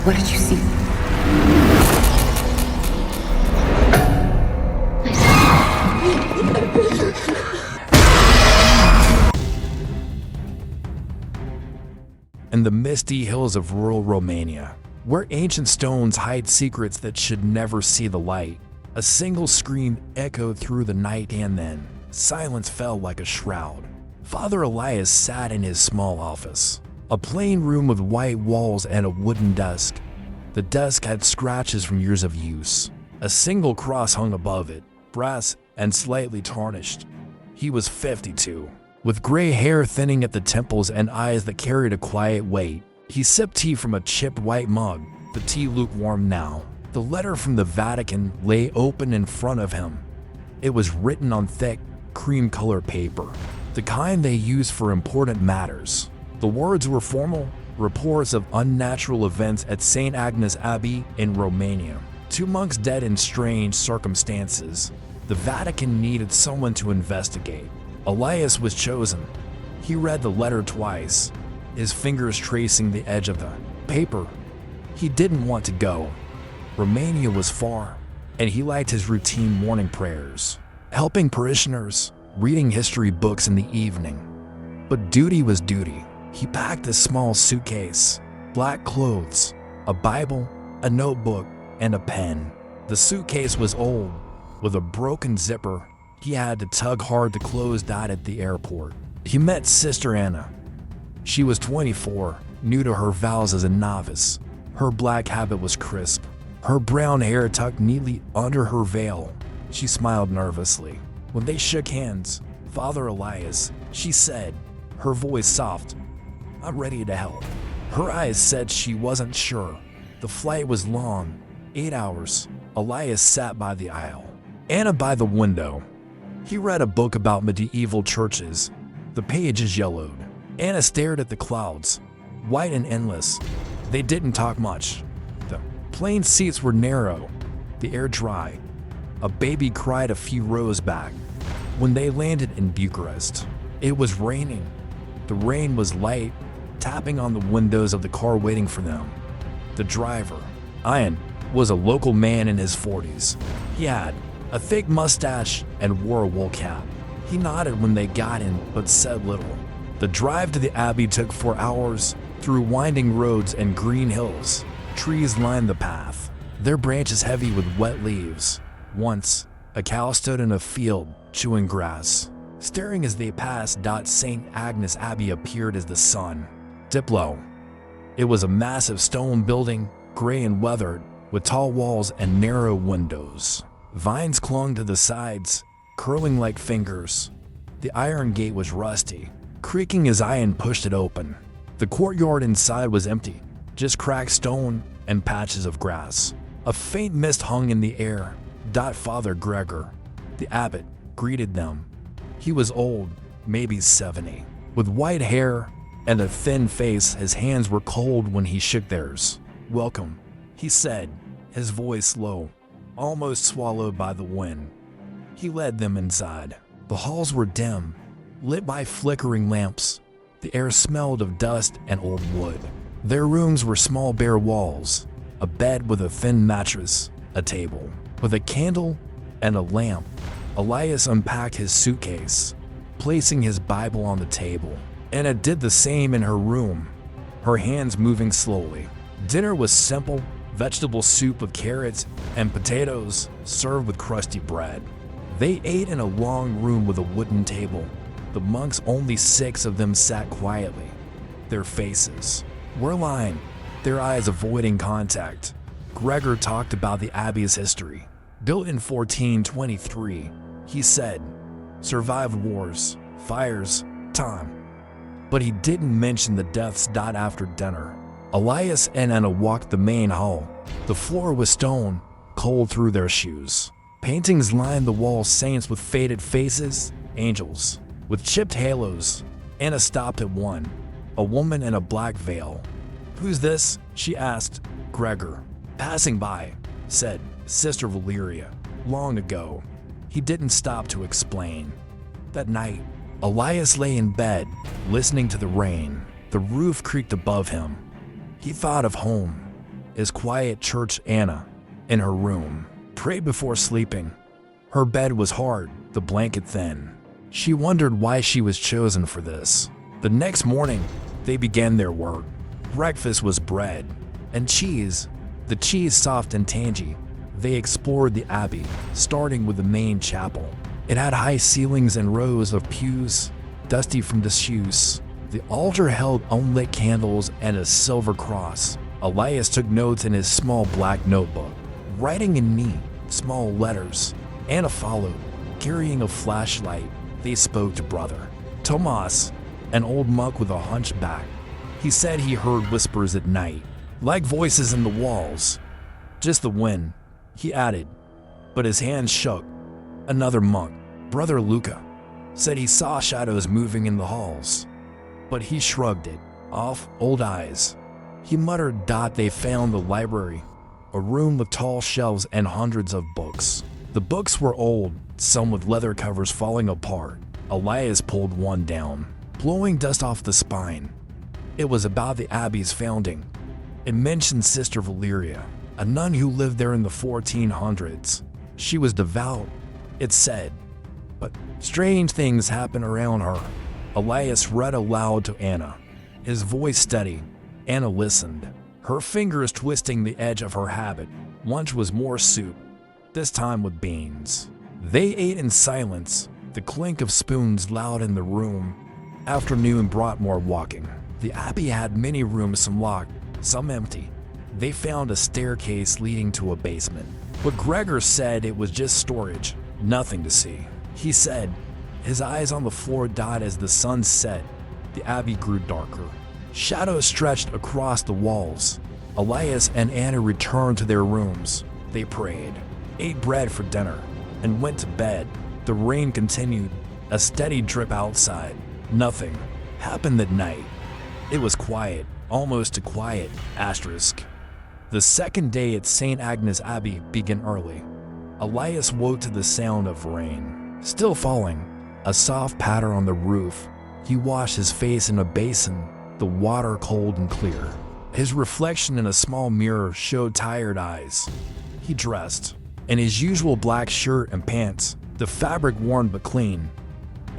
What did you see? In the misty hills of rural Romania, where ancient stones hide secrets that should never see the light, a single scream echoed through the night, and then silence fell like a shroud. Father Elias sat in his small office, a plain room with white walls and a wooden desk. The desk had scratches from years of use. A single cross hung above it, brass and slightly tarnished. He was 52, with gray hair thinning at the temples and eyes that carried a quiet weight. He sipped tea from a chipped white mug, the tea lukewarm now. The letter from the Vatican lay open in front of him. It was written on thick, cream-colored paper, the kind they use for important matters. The words were formal, reports of unnatural events at St. Agnes Abbey in Romania. 2 monks dead in strange circumstances. The Vatican needed someone to investigate. Elias was chosen. He read the letter twice, his fingers tracing the edge of the paper. He didn't want to go. Romania was far, and he liked his routine morning prayers, helping parishioners, reading history books in the evening. But duty was duty. He packed a small suitcase, black clothes, a Bible, a notebook, and a pen. The suitcase was old, with a broken zipper. He had to tug hard to close that at the airport. He met Sister Anna. She was 24, new to her vows as a novice. Her black habit was crisp, her brown hair tucked neatly under her veil. She smiled nervously. When they shook hands, Father Elias, she said, her voice soft, "I'm ready to help." Her eyes said she wasn't sure. The flight was long, 8 hours. Elias sat by the aisle, Anna by the window. He read a book about medieval churches. The pages yellowed. Anna stared at the clouds, white and endless. They didn't talk much. The plane seats were narrow, the air dry. A baby cried a few rows back. When they landed in Bucharest, it was raining. The rain was light, tapping on the windows of the car waiting for them. The driver, Ian, was a local man in his 40s. He had a thick mustache and wore a wool cap. He nodded when they got in, but said little. The drive to the Abbey took 4 hours, through winding roads and green hills. Trees lined the path, their branches heavy with wet leaves. Once, a cow stood in a field, chewing grass. Staring as they passed, St. Agnes Abbey appeared as the sun dipped low. It was a massive stone building, gray and weathered, with tall walls and narrow windows. Vines clung to the sides, curling like fingers. The iron gate was rusty, creaking as Ian pushed it open. The courtyard inside was empty, just cracked stone and patches of grass. A faint mist hung in the air. Father Gregor, the abbot, greeted them. He was old, maybe 70, with white hair and a thin face. His hands were cold when he shook theirs. "Welcome," he said, his voice low, almost swallowed by the wind. He led them inside. The halls were dim, lit by flickering lamps. The air smelled of dust and old wood. Their rooms were small bare walls, a bed with a thin mattress, a table with a candle and a lamp. Elias unpacked his suitcase, placing his Bible on the table. Anna did the same in her room, her hands moving slowly. Dinner was simple, vegetable soup with carrots and potatoes served with crusty bread. They ate in a long room with a wooden table. The monks, only 6 of them, sat quietly. Their faces were lined, their eyes avoiding contact. Gregor talked about the abbey's history. Built in 1423, he said, survived wars, fires, time. But he didn't mention the deaths. After dinner, Elias and Anna walked the main hall. The floor was stone, cold through their shoes. Paintings lined the walls, saints with faded faces, angels with chipped halos. Anna stopped at one, a woman in a black veil. "Who's this?" she asked. "Gregor, passing by," said Sister Valeria. "Long ago." He didn't stop to explain. That night, Elias lay in bed, listening to the rain. The roof creaked above him. He thought of home, his quiet church. Anna, in her room, prayed before sleeping. Her bed was hard, the blanket thin. She wondered why she was chosen for this. The next morning, they began their work. Breakfast was bread and cheese, the cheese soft and tangy. They explored the abbey, starting with the main chapel. It had high ceilings and rows of pews, dusty from disuse. The altar held unlit candles and a silver cross. Elias took notes in his small black notebook, writing in neat, small letters. Anna followed, carrying a flashlight. They spoke to Brother Tomas, an old monk with a hunchback. He said he heard whispers at night, like voices in the walls. Just the wind, he added, but his hands shook. Another monk, Brother Luca, said he saw shadows moving in the halls, but he shrugged it off. Old eyes. He muttered. They found the library, a room with tall shelves and hundreds of books. The books were old, some with leather covers falling apart. Elias pulled one down, blowing dust off the spine. It was about the abbey's founding. It mentioned Sister Valeria, a nun who lived there in the 1400s. She was devout, it said, but strange things happened around her. Elias read aloud to Anna, his voice steady. Anna listened, her fingers twisting the edge of her habit. Lunch was more soup, this time with beans. They ate in silence, the clink of spoons loud in the room. Afternoon brought more walking. The abbey had many rooms, some locked, some empty. They found a staircase leading to a basement, but Gregor said it was just storage, nothing to see. He said, his eyes on the floor. As the sun set, the abbey grew darker. Shadows stretched across the walls. Elias and Anna returned to their rooms. They prayed, ate bread for dinner, and went to bed. The rain continued, a steady drip outside. Nothing happened that night. It was quiet, almost too quiet. The second day at St. Agnes Abbey began early. Elias woke to the sound of rain, still falling, a soft patter on the roof. He washed his face in a basin, the water cold and clear. His reflection in a small mirror showed tired eyes. He dressed in his usual black shirt and pants, the fabric worn but clean.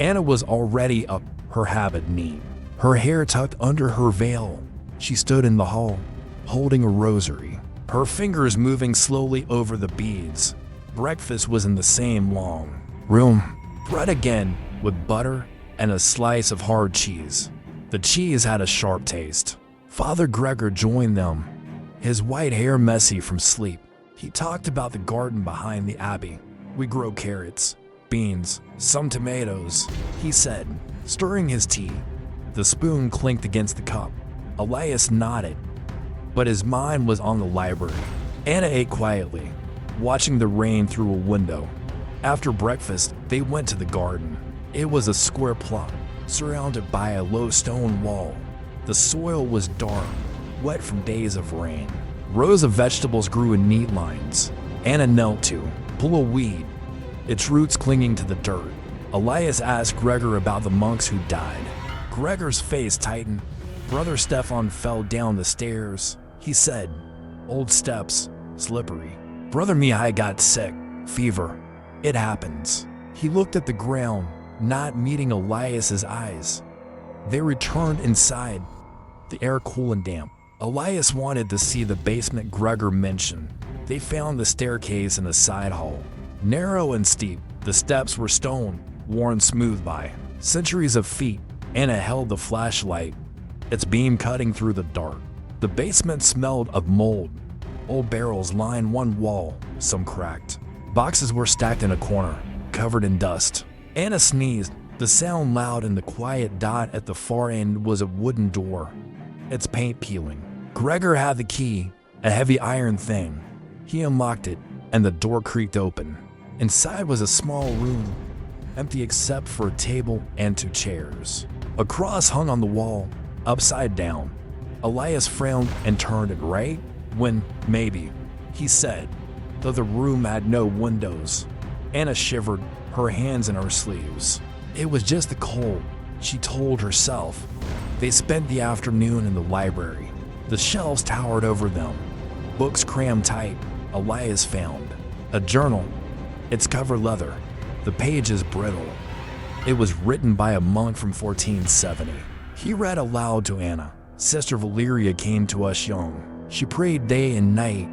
Anna was already up, her habit neat, her hair tucked under her veil. She stood in the hall, holding a rosary, her fingers moving slowly over the beads. Breakfast was in the same long room. Bread again, with butter and a slice of hard cheese. The cheese had a sharp taste. Father Gregor joined them, his white hair messy from sleep. He talked about the garden behind the abbey. We grow carrots, beans, some tomatoes, he said, stirring his tea. The spoon clinked against the cup. Elias nodded, but his mind was on the library. Anna ate quietly, watching the rain through a window. After breakfast, they went to the garden. It was a square plot, surrounded by a low stone wall. The soil was dark, wet from days of rain. Rows of vegetables grew in neat lines. Anna knelt to pull a weed, its roots clinging to the dirt. Elias asked Gregor about the monks who died. Gregor's face tightened. Brother Stefan fell down the stairs. He said, old steps, slippery. Brother Mihai got sick, fever. It happens. He looked at the ground, not meeting Elias's eyes. They returned inside, the air cool and damp. Elias wanted to see the basement Gregor mentioned. They found the staircase in a side hall. Narrow and steep, the steps were stone, worn smooth by centuries of feet. Anna held the flashlight, its beam cutting through the dark. The basement smelled of mold. Old barrels lined one wall, some cracked. Boxes were stacked in a corner, covered in dust. Anna sneezed, the sound loud in the quiet. At the far end was a wooden door, its paint peeling. Gregor had the key, a heavy iron thing. He unlocked it, and the door creaked open. Inside was a small room, empty except for a table and 2 chairs. A cross hung on the wall, upside down. Elias frowned and turned it right when, maybe, he said, though the room had no windows. Anna shivered, her hands in her sleeves. It was just the cold, she told herself. They spent the afternoon in the library. The shelves towered over them, books crammed tight, Elias found a journal. Its cover leather, the pages brittle. It was written by a monk from 1470. He read aloud to Anna. Sister Valeria came to us young. She prayed day and night,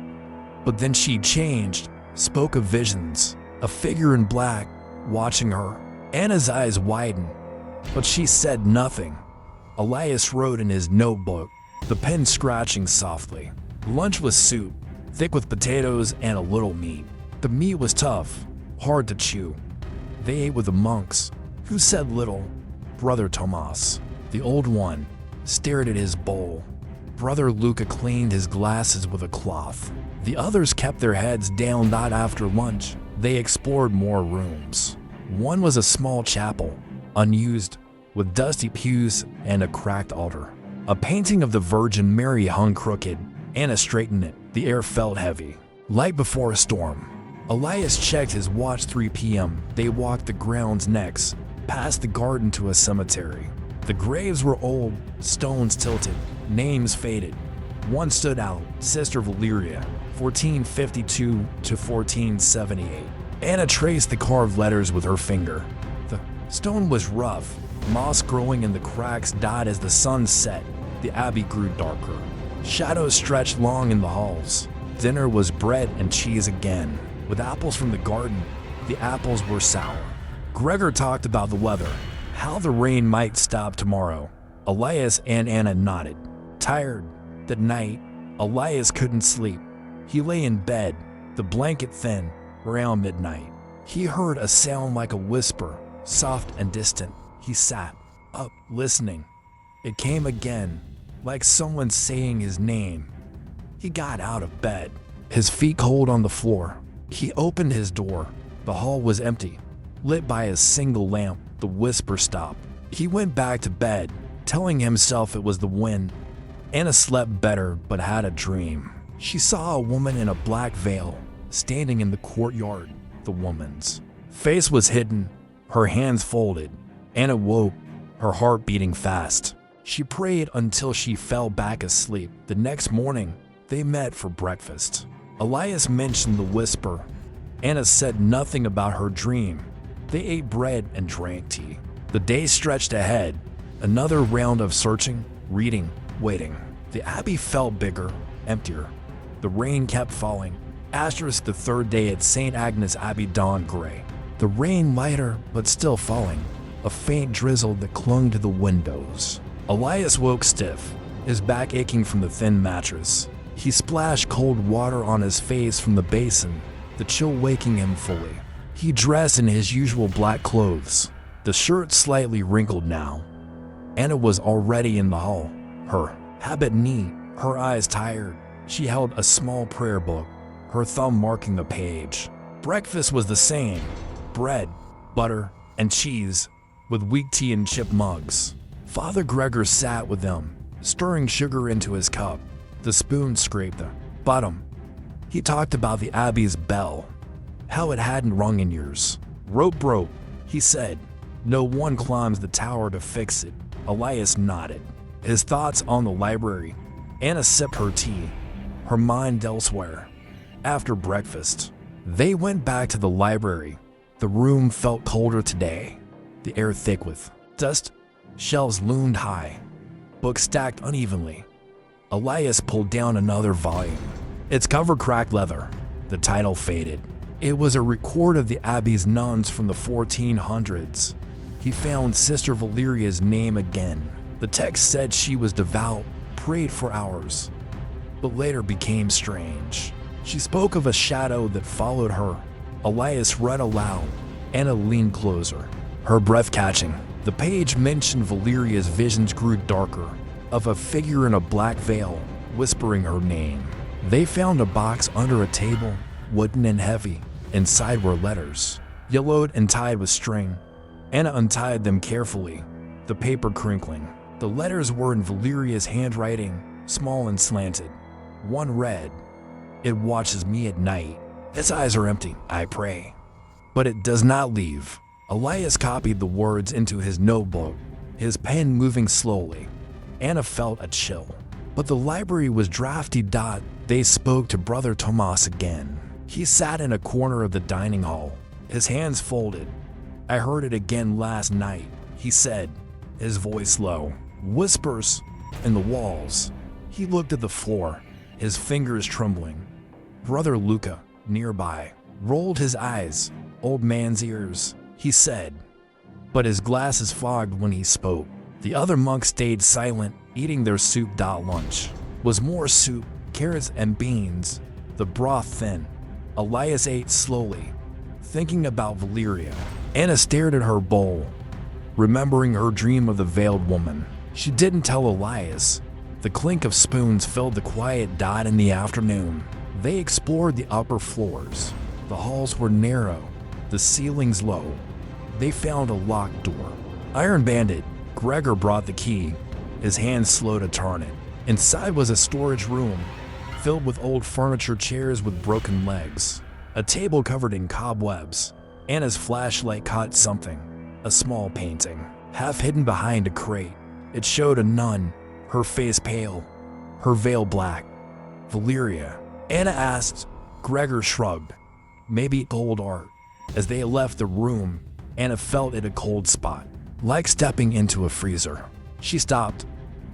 but then she changed, spoke of visions, a figure in black watching her. Anna's eyes widened, but she said nothing. Elias wrote in his notebook, the pen scratching softly. Lunch was soup, thick with potatoes and a little meat. The meat was tough, hard to chew. They ate with the monks, who said little. Brother Tomas, the old one, stared at his bowl. Brother Luca cleaned his glasses with a cloth. The others kept their heads down. Not after lunch, they explored more rooms. One was a small chapel, unused, with dusty pews and a cracked altar. A painting of the Virgin Mary hung crooked. Anna straightened it. The air felt heavy, light before a storm. Elias checked his watch. 3 p.m. They walked the grounds next, past the garden to a cemetery. The graves were old, stones tilted, names faded. One stood out, Sister Valeria, 1452 to 1478. Anna traced the carved letters with her finger. The stone was rough, moss growing in the cracks died as the sun set. The abbey grew darker. Shadows stretched long in the halls. Dinner was bread and cheese again, with apples from the garden. The apples were sour. Gregor talked about the weather, how the rain might stop tomorrow. Elias and Anna nodded. Tired, that night, Elias couldn't sleep. He lay in bed, the blanket thin. Around midnight, he heard a sound like a whisper, soft and distant. He sat up, listening. It came again, like someone saying his name. He got out of bed, his feet cold on the floor. He opened his door. The hall was empty, lit by a single lamp. The whisper stopped. He went back to bed, telling himself it was the wind. Anna slept better, but had a dream. She saw a woman in a black veil, standing in the courtyard. The woman's face was hidden, her hands folded. Anna woke, her heart beating fast. She prayed until she fell back asleep. The next morning, they met for breakfast. Elias mentioned the whisper. Anna said nothing about her dream. They ate bread and drank tea. The day stretched ahead. Another round of searching, reading, waiting. The abbey felt bigger, emptier. The rain kept falling. Asterisk the third day at St. Agnes Abbey dawned gray. The rain lighter, but still falling. A faint drizzle that clung to the windows. Elias woke stiff, his back aching from the thin mattress. He splashed cold water on his face from the basin, the chill waking him fully. He dressed in his usual black clothes, the shirt slightly wrinkled now. Anna was already in the hall, her habit neat, her eyes tired. She held a small prayer book, her thumb marking the page. Breakfast was the same, bread, butter, and cheese, with weak tea in chip mugs. Father Gregor sat with them, stirring sugar into his cup. The spoon scraped the bottom. He talked about the abbey's bell, how it hadn't rung in years. Rope broke, he said. No one climbs the tower to fix it. Elias nodded, his thoughts on the library. Anna sipped her tea, her mind elsewhere. After breakfast, they went back to the library. The room felt colder today, the air thick with dust. Shelves loomed high, books stacked unevenly. Elias pulled down another volume. Its cover cracked leather, the title faded. It was a record of the abbey's nuns from the 1400s. He found Sister Valeria's name again. The text said she was devout, prayed for hours, but later became strange. She spoke of a shadow that followed her. Elias read aloud. Anna leaned closer, her breath catching. The page mentioned Valeria's visions grew darker, of a figure in a black veil, whispering her name. They found a box under a table, wooden and heavy. Inside were letters, yellowed and tied with string. Anna untied them carefully, the paper crinkling. The letters were in Valeria's handwriting, small and slanted. One read, "It watches me at night. Its eyes are empty, I pray, but it does not leave." Elias copied the words into his notebook, his pen moving slowly. Anna felt a chill. But the library was drafty. They spoke to Brother Tomas again. He sat in a corner of the dining hall, his hands folded. "I heard it again last night," he said, his voice low. "Whispers in the walls." He looked at the floor, his fingers trembling. Brother Luca, nearby, rolled his eyes. "Old man's ears," he said. But his glasses fogged when he spoke. The other monks stayed silent, eating their soup. Lunch was more soup, carrots and beans, the broth thin. Elias ate slowly, thinking about Valeria. Anna stared at her bowl, remembering her dream of the veiled woman. She didn't tell Elias. The clink of spoons filled the quiet. In the afternoon, they explored the upper floors. The halls were narrow, the ceilings low. They found a locked door, iron-banded. Gregor brought the key, his hands slow to turn it. Inside was a storage room, filled with old furniture, chairs with broken legs, a table covered in cobwebs. Anna's flashlight caught something, a small painting, half hidden behind a crate. It showed a nun, her face pale, her veil black. "Valeria?" Anna asked. Gregor shrugged. "Maybe old art." As they left the room, Anna felt it a cold spot, like stepping into a freezer. She stopped,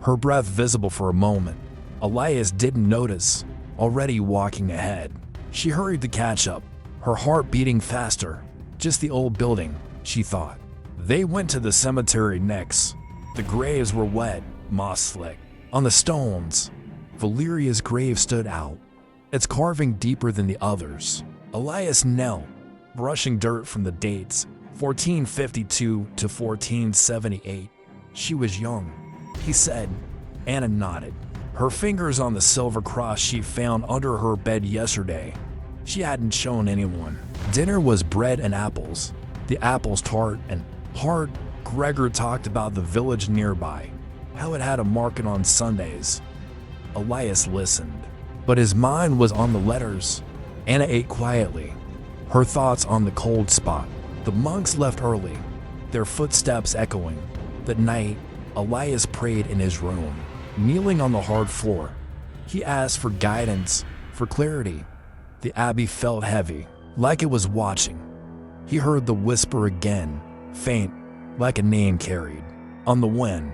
her breath visible for a moment. Elias didn't notice, already walking ahead. She hurried to catch up, her heart beating faster. Just the old building, she thought. They went to the cemetery next. The graves were wet, moss-slick. On the stones, Valeria's grave stood out, its carving deeper than the others. Elias knelt, brushing dirt from the dates, 1452 to 1478. "She was young," he said. Anna nodded, her fingers on the silver cross she found under her bed yesterday. She hadn't shown anyone. Dinner was bread and apples, the apples tart and hard. Gregor talked about the village nearby, how it had a market on Sundays. Elias listened, but his mind was on the letters. Anna ate quietly, her thoughts on the cold spot. The monks left early, their footsteps echoing. That night, Elias prayed in his room, kneeling on the hard floor. He asked for guidance, for clarity. The abbey felt heavy, like it was watching. He heard the whisper again, faint, like a name carried on the wind.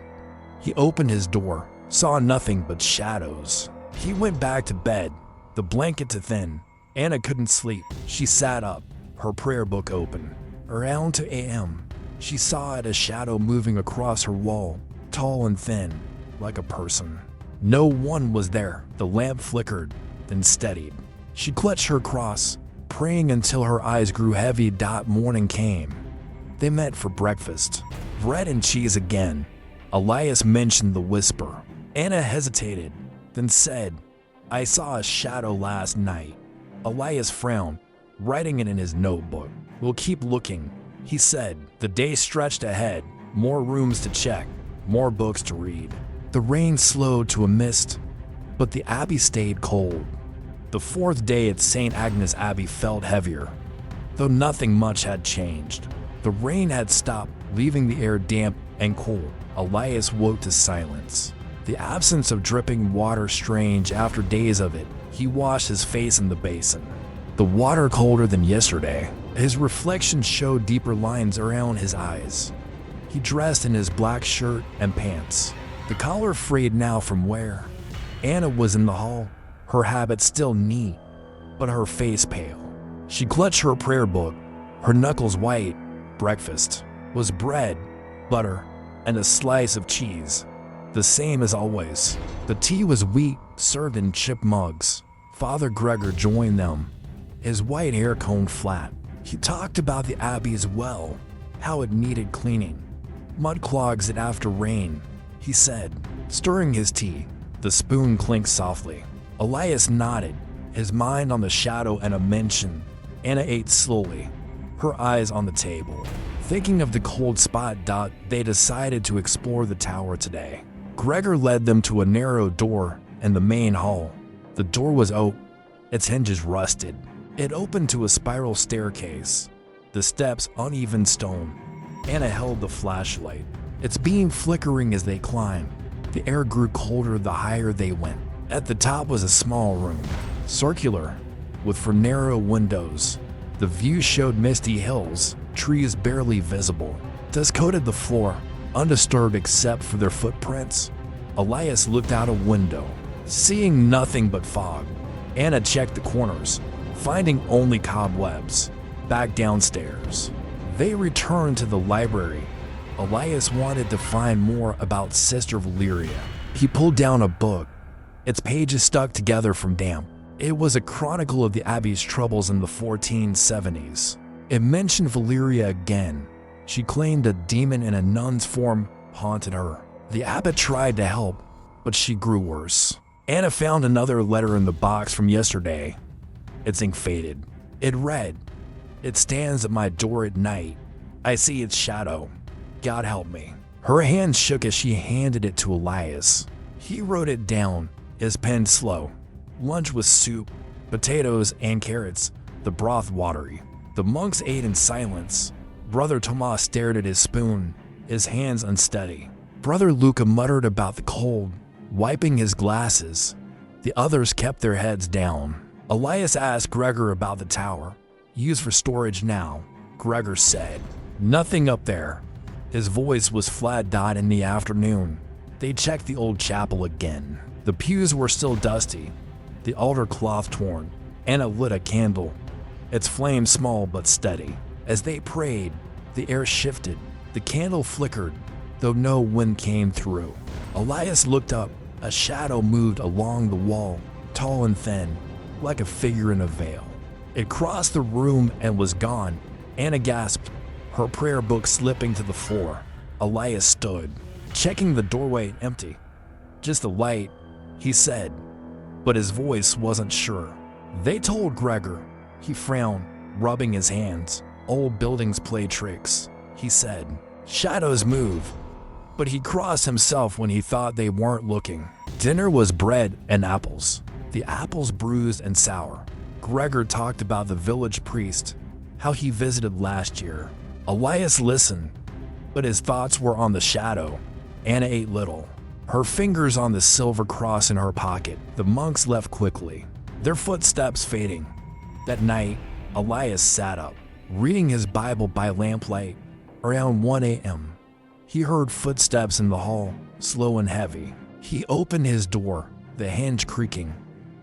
He opened his door, saw nothing but shadows. He went back to bed, the blanket too thin. Anna couldn't sleep. She sat up, her prayer book open. Around 2 a.m., she saw a shadow moving across her wall, tall and thin, like a person. No one was there. The lamp flickered, then steadied. She clutched her cross, praying until her eyes grew heavy. Morning came. They met for breakfast. Bread and cheese again. Elias mentioned the whisper. Anna hesitated, then said, "I saw a shadow last night." Elias frowned, writing it in his notebook. "We'll keep looking," he said. The day stretched ahead, more rooms to check, more books to read. The rain slowed to a mist, but the abbey stayed cold. The fourth day at St. Agnes Abbey felt heavier, though nothing much had changed. The rain had stopped, leaving the air damp and cool. Elias woke to silence. The absence of dripping water strange after days of it. He washed his face in the basin. The water colder than yesterday. His reflection showed deeper lines around his eyes. He dressed in his black shirt and pants, the collar frayed now from wear. Anna was in the hall, her habit still neat, but her face pale. She clutched her prayer book, her knuckles white. Breakfast was bread, butter, and a slice of cheese, the same as always. The tea was weak, served in chip mugs. Father Gregor joined them, his white hair combed flat. He talked about the abbey's well, how it needed cleaning. Mud clogs it after rain, he said, stirring his tea. The spoon clinked softly. Elias nodded, his mind on the shadow and a mention. Anna ate slowly, her eyes on the table. Thinking of the cold spot. They decided to explore the tower today. Gregor led them to a narrow door in the main hall. The door was oak, its hinges rusted. It opened to a spiral staircase, the steps uneven stone. Anna held the flashlight, its beam flickering as they climbed. The air grew colder the higher they went. At the top was a small room, circular, with narrow windows. The view showed misty hills, trees barely visible. Dust coated the floor, undisturbed except for their footprints. Elias looked out a window, seeing nothing but fog. Anna checked the corners, finding only cobwebs. Back downstairs, they returned to the library. Elias wanted to find more about Sister Valeria. He pulled down a book, its pages stuck together from damp. It was a chronicle of the Abbey's troubles in the 1470s. It mentioned Valeria again. She claimed a demon in a nun's form haunted her. The abbot tried to help, but she grew worse. Anna found another letter in the box from yesterday. Its ink faded. It read, "It stands at my door at night. I see its shadow. God help me." Her hand shook as she handed it to Elias. He wrote it down, his pen slow. Lunch was soup, potatoes and carrots, the broth watery. The monks ate in silence. Brother Tomas stared at his spoon, his hands unsteady. Brother Luca muttered about the cold, wiping his glasses. The others kept their heads down. Elias asked Gregor about the tower. "Used for storage now," Gregor said. "Nothing up there." His voice was flat-dot in the afternoon. They checked the old chapel again. The pews were still dusty, the altar cloth torn. Anna lit a candle, its flame small but steady. As they prayed, the air shifted. The candle flickered, though no wind came through. Elias looked up. A shadow moved along the wall, tall and thin, like a figure in a veil. It crossed the room and was gone. Anna gasped, her prayer book slipping to the floor. Elias stood, checking the doorway, empty. "Just a light," he said, but his voice wasn't sure. "They told Gregor." He frowned, rubbing his hands. "Old buildings play tricks," he said. "Shadows move." But he crossed himself when he thought they weren't looking. Dinner was bread and apples. The apples bruised and sour. Gregor talked about the village priest, how he visited last year. Elias listened, but his thoughts were on the shadow. Anna ate little, her fingers on the silver cross in her pocket. The monks left quickly, their footsteps fading. That night, Elias sat up, reading his Bible by lamplight. Around 1 a.m., he heard footsteps in the hall, slow and heavy. He opened his door, the hinge creaking.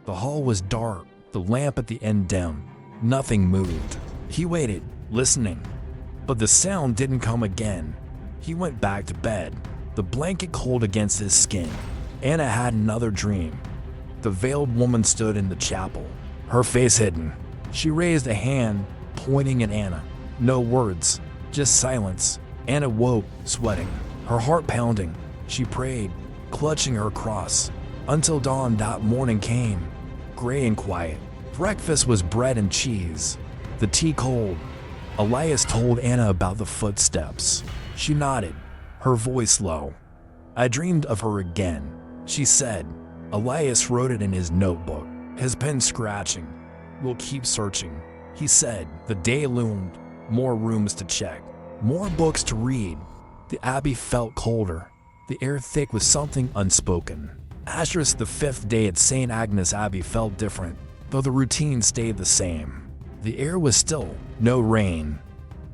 The hall was dark, the lamp at the end dim. Nothing moved. He waited, listening, but the sound didn't come again. He went back to bed, the blanket cold against his skin. Anna had another dream. The veiled woman stood in the chapel, her face hidden. She raised a hand, pointing at Anna. No words, just silence. Anna woke, sweating, her heart pounding. She prayed, clutching her cross, until dawn. That morning came, gray and quiet. Breakfast was bread and cheese, the tea cold. Elias told Anna about the footsteps. She nodded, her voice low. "I dreamed of her again," she said. Elias wrote it in his notebook, his pen scratching. "We'll keep searching," he said. The day loomed, more rooms to check, more books to read. The abbey felt colder, the air thick with something unspoken. Asterisk, the fifth day at St. Agnes Abbey felt different, though the routine stayed the same. The air was still, no rain,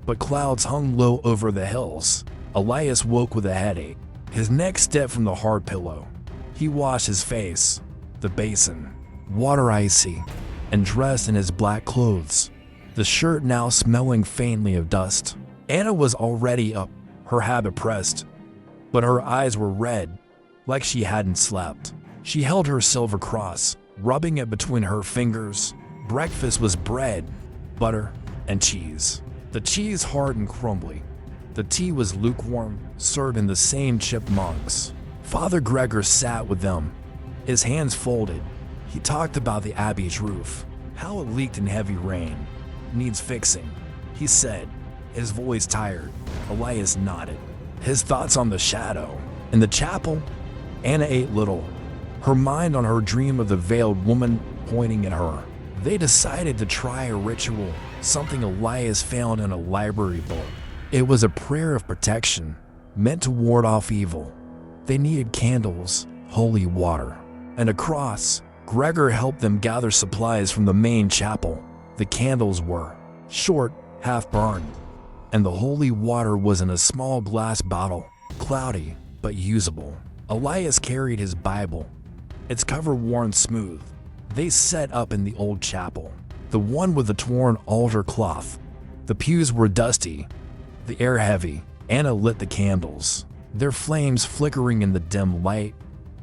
but clouds hung low over the hills. Elias woke with a headache, his neck stiff from the hard pillow. He washed his face, the basin, water icy, and dressed in his black clothes, the shirt now smelling faintly of dust. Anna was already up, her habit pressed, but her eyes were red, like she hadn't slept. She held her silver cross, rubbing it between her fingers. Breakfast was bread, butter, and cheese. The cheese hard and crumbly. The tea was lukewarm, served in the same chipped mugs. Father Gregor sat with them, his hands folded. He talked about the abbey's roof, how it leaked in heavy rain. "Needs fixing," he said, his voice tired. Elias nodded, his thoughts on the shadow. In the chapel, Anna ate little, her mind on her dream of the veiled woman pointing at her. They decided to try a ritual, something Elias found in a library book. It was a prayer of protection, meant to ward off evil. They needed candles, holy water, and a cross. Gregor helped them gather supplies from the main chapel. The candles were short, half-burned, and the holy water was in a small glass bottle, cloudy but usable. Elias carried his Bible, its cover worn smooth. They set up in the old chapel, the one with the torn altar cloth. The pews were dusty, the air heavy. Anna lit the candles, their flames flickering in the dim light.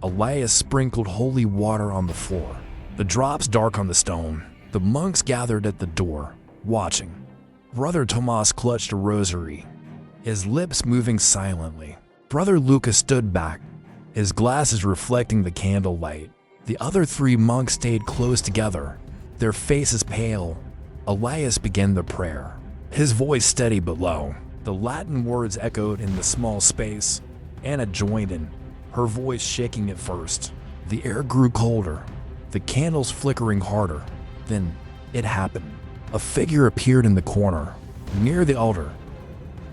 Elias sprinkled holy water on the floor, the drops dark on the stone. The monks gathered at the door, watching. Brother Tomas clutched a rosary, his lips moving silently. Brother Lucas stood back, his glasses reflecting the candle light. The other 3 monks stayed close together, their faces pale. Elias began the prayer, his voice steady but low. The Latin words echoed in the small space. Anna joined in, her voice shaking at first. The air grew colder, the candles flickering harder. Then it happened. A figure appeared in the corner, near the altar.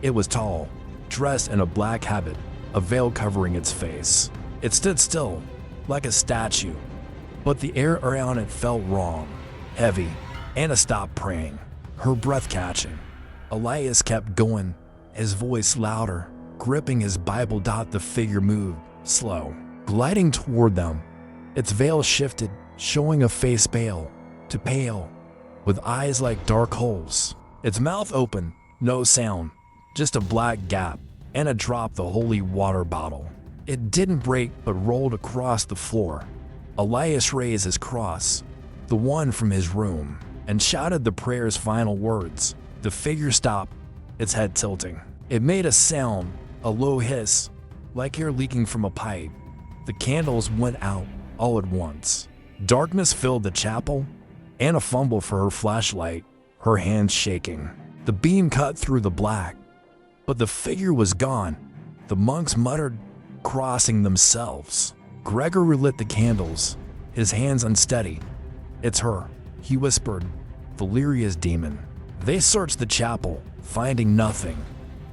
It was tall, dressed in a black habit, a veil covering its face. It stood still, like a statue, but the air around it felt wrong, heavy. Anna stopped praying, her breath catching. Elias kept going, his voice louder, gripping his Bible. The figure moved, slow, gliding toward them. Its veil shifted, showing a face pale to pale, with eyes like dark holes. Its mouth open, no sound, just a black gap. Anna dropped the holy water bottle. It didn't break but rolled across the floor. Elias raised his cross, the one from his room, and shouted the prayer's final words. The figure stopped, its head tilting. It made a sound, a low hiss, like air leaking from a pipe. The candles went out all at once. Darkness filled the chapel. Anna fumbled for her flashlight, her hands shaking. The beam cut through the black, but the figure was gone. The monks muttered, crossing themselves. Gregor relit the candles, his hands unsteady. "It's her," he whispered, "Valeria's demon." They searched the chapel, finding nothing.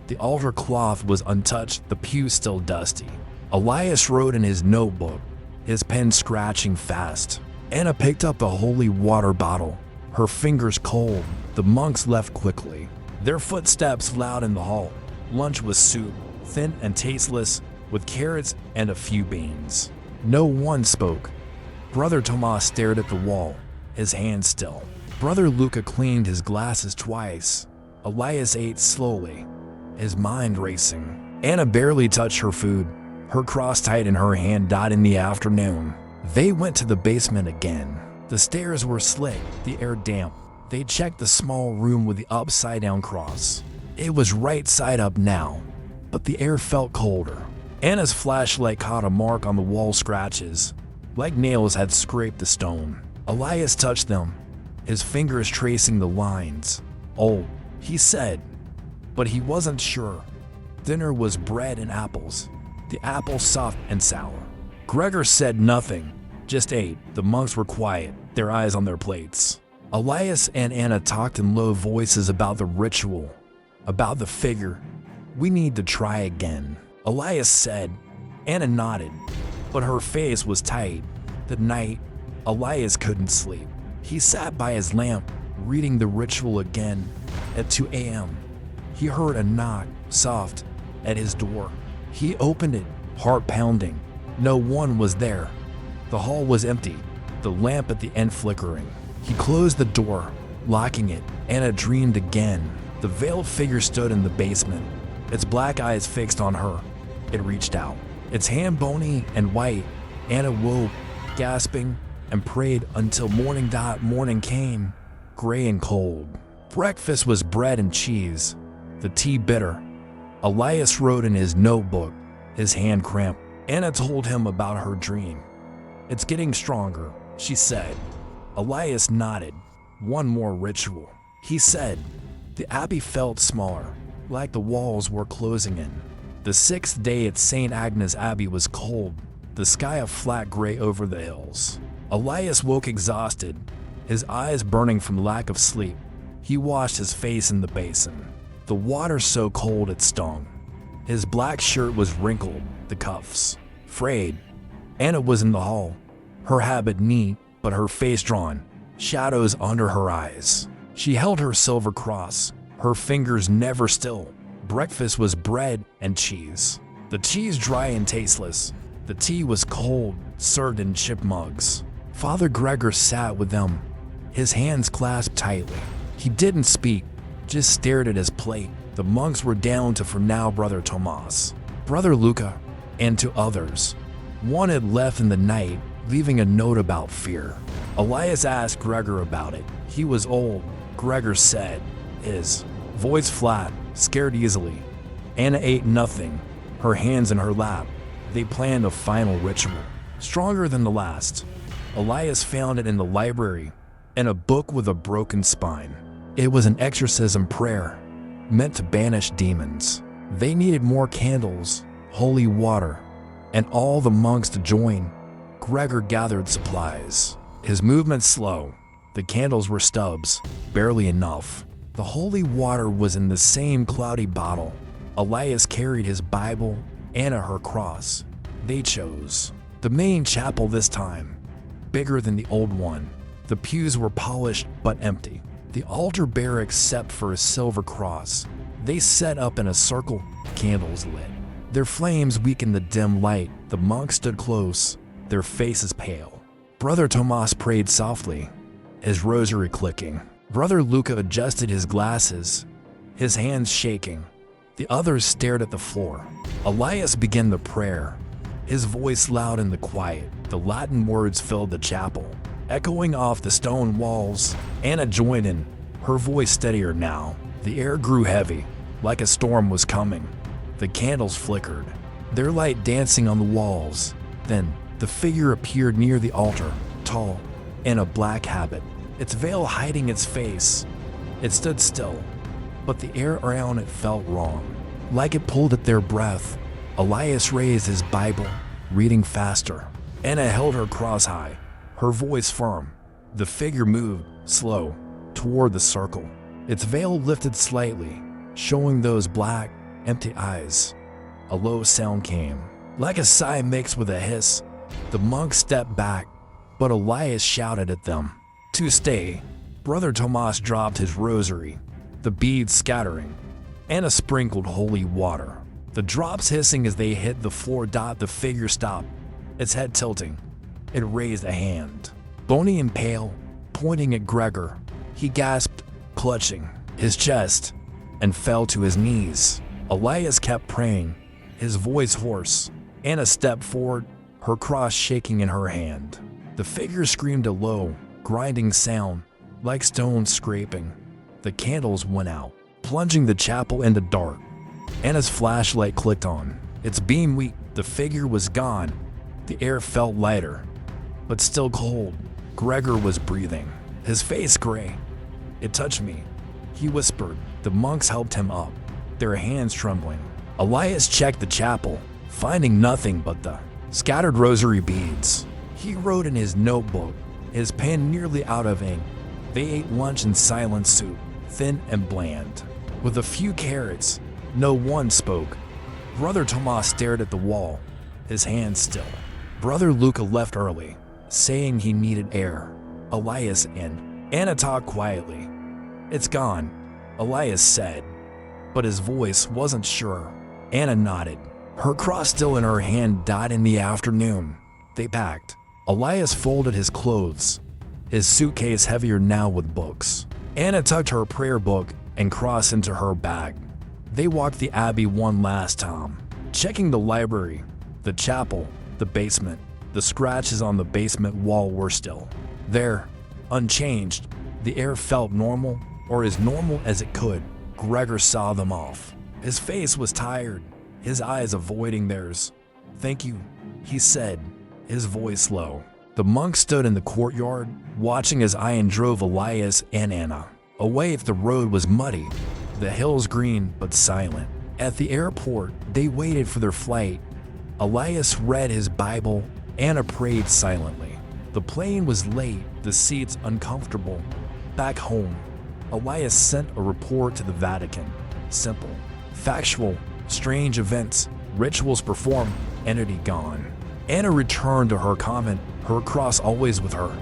The altar cloth was untouched, the pew still dusty. Elias wrote in his notebook, his pen scratching fast. Anna picked up the holy water bottle, her fingers cold. The monks left quickly, their footsteps loud in the hall. Lunch was soup, thin and tasteless, with carrots and a few beans. No one spoke. Brother Tomas stared at the wall, his hands still. Brother Luca cleaned his glasses twice. Elias ate slowly, his mind racing. Anna barely touched her food, her cross tight in her hand. In the afternoon, they went to the basement again. The stairs were slick, the air damp. They checked the small room with the upside-down cross. It was right side up now, but the air felt colder. Anna's flashlight caught a mark on the wall, scratches, like nails had scraped the stone. Elias touched them, his fingers tracing the lines. "Old," he said, but he wasn't sure. Dinner was bread and apples, the apples soft and sour. Gregor said nothing, just ate. The monks were quiet, their eyes on their plates. Elias and Anna talked in low voices about the ritual, about the figure. "We need to try again," Elias said. Anna nodded, but her face was tight. That night, Elias couldn't sleep. He sat by his lamp, reading the ritual again. At 2 a.m., he heard a knock, soft, at his door. He opened it, heart pounding. No one was there. The hall was empty, the lamp at the end flickering. He closed the door, locking it. Anna dreamed again. The veiled figure stood in the basement, its black eyes fixed on her. It reached out, its hand bony and white. Anna woke, gasping, and prayed until morning. Morning came, gray and cold. Breakfast was bread and cheese, the tea bitter. Elias wrote in his notebook, his hand cramped. Anna told him about her dream. "It's getting stronger," she said. Elias nodded. "One more ritual," he said. The abbey felt smaller, like the walls were closing in. The 6th day at St. Agnes Abbey was cold, the sky a flat gray over the hills. Elias woke exhausted, his eyes burning from lack of sleep. He washed his face in the basin, the water so cold it stung. His black shirt was wrinkled, the cuffs frayed. Anna was in the hall, her habit neat, but her face drawn, shadows under her eyes. She held her silver cross, her fingers never still. Breakfast was bread and cheese. The cheese dry and tasteless. The tea was cold, served in chip mugs. Father Gregor sat with them, his hands clasped tightly. He didn't speak, just stared at his plate. The monks were down to for now Brother Tomas, Brother Luca, and to others. One had left in the night, leaving a note about fear. Elias asked Gregor about it. He was old, Gregor said, his voice flat, scared easily. Anna ate nothing, her hands in her lap. They planned a final ritual, stronger than the last. Elias found it in the library, in a book with a broken spine. It was an exorcism prayer, meant to banish demons. They needed more candles, holy water, and all the monks to join. Gregor gathered supplies, his movements slow. The candles were stubs, barely enough. The holy water was in the same cloudy bottle. Elias carried his Bible, Anna her cross. They chose the main chapel this time, bigger than the old one. The pews were polished but empty. The altar bare except for a silver cross. They set up in a circle, candles lit. Their flames weakened the dim light. The monks stood close, their faces pale. Brother Tomas prayed softly, his rosary clicking. Brother Luca adjusted his glasses, his hands shaking. The others stared at the floor. Elias began the prayer, his voice loud in the quiet. The Latin words filled the chapel, echoing off the stone walls. Anna joined in, her voice steadier now. The air grew heavy, like a storm was coming. The candles flickered, their light dancing on the walls. Then, the figure appeared near the altar, tall, in a black habit, its veil hiding its face. It stood still, but the air around it felt wrong, like it pulled at their breath. Elias raised his Bible, reading faster. Anna held her cross high, her voice firm. The figure moved, slow, toward the circle. Its veil lifted slightly, showing those black, empty eyes. A low sound came, like a sigh mixed with a hiss. The monks stepped back, but Elias shouted at them to stay. Brother Tomas dropped his rosary, the beads scattering. Anna sprinkled holy water, the drops hissing as they hit the floor. The figure stopped, its head tilting. It raised a hand, bony and pale, pointing at Gregor. He gasped, clutching his chest, and fell to his knees. Elias kept praying, his voice hoarse. Anna stepped forward, her cross shaking in her hand. The figure screamed a low, grinding sound, like stones scraping. The candles went out, plunging the chapel into dark. Anna's flashlight clicked on, its beam weak. The figure was gone. The air felt lighter, but still cold. Gregor was breathing, his face gray. It touched me, he whispered. The monks helped him up, their hands trembling. Elias checked the chapel, finding nothing but the scattered rosary beads. He wrote in his notebook, his pen nearly out of ink. They ate lunch in silent soup, thin and bland, with a few carrots. No one spoke. Brother Tomas stared at the wall, his hands still. Brother Luca left early, saying he needed air. Elias and Anna talked quietly. It's gone, Elias said, but his voice wasn't sure. Anna nodded. Her cross still in her hand died in the afternoon. They packed. Elias folded his clothes, his suitcase heavier now with books. Anna tucked her prayer book and cross into her bag. They walked the abbey one last time, checking the library, the chapel, the basement. The scratches on the basement wall were still there, unchanged. The air felt normal, or as normal as it could. Gregor saw them off. His face was tired, his eyes avoiding theirs. Thank you, he said, his voice low. The monk stood in the courtyard, watching as Ian drove Elias and Anna away. The road was muddy, the hills green but silent. At the airport, they waited for their flight. Elias read his Bible, Anna prayed silently. The plane was late, the seats uncomfortable. Back home, Elias sent a report to the Vatican. Simple, factual, strange events, rituals performed, entity gone. Anna returned to her convent, her cross always with her.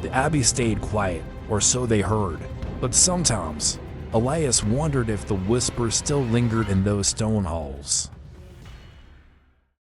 The abbey stayed quiet, or so they heard, but sometimes Elias wondered if the whispers still lingered in those stone halls.